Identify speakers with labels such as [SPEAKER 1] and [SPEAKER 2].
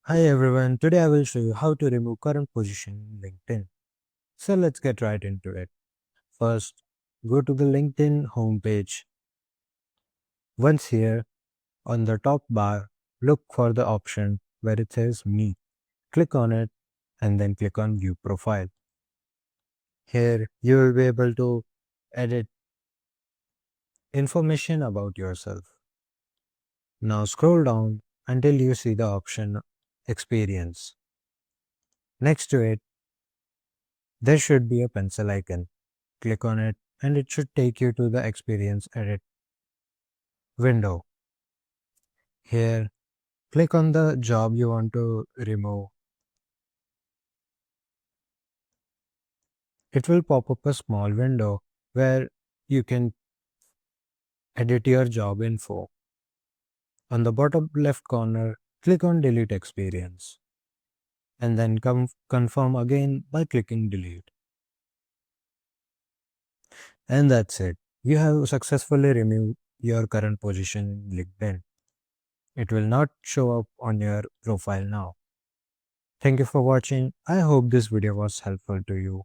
[SPEAKER 1] Hi everyone, today I will show you how to remove current position in LinkedIn. So let's get right into it. First, go to the LinkedIn homepage. Once here, on the top bar, look for the option where it says Me. Click on it and then click on View Profile. Here, you will be able to edit information about yourself. Now scroll down until you see the option Experience. Next to it, there should be a pencil icon. Click on it and it should take you to the Experience Edit window. Here, click on the job you want to remove. It will pop up a small window where you can edit your job info. On the bottom left corner, click on Delete Experience and then confirm again by clicking Delete. And that's it. You have successfully removed your current position in LinkedIn. It will not show up on your profile now. Thank you for watching. I hope this video was helpful to you.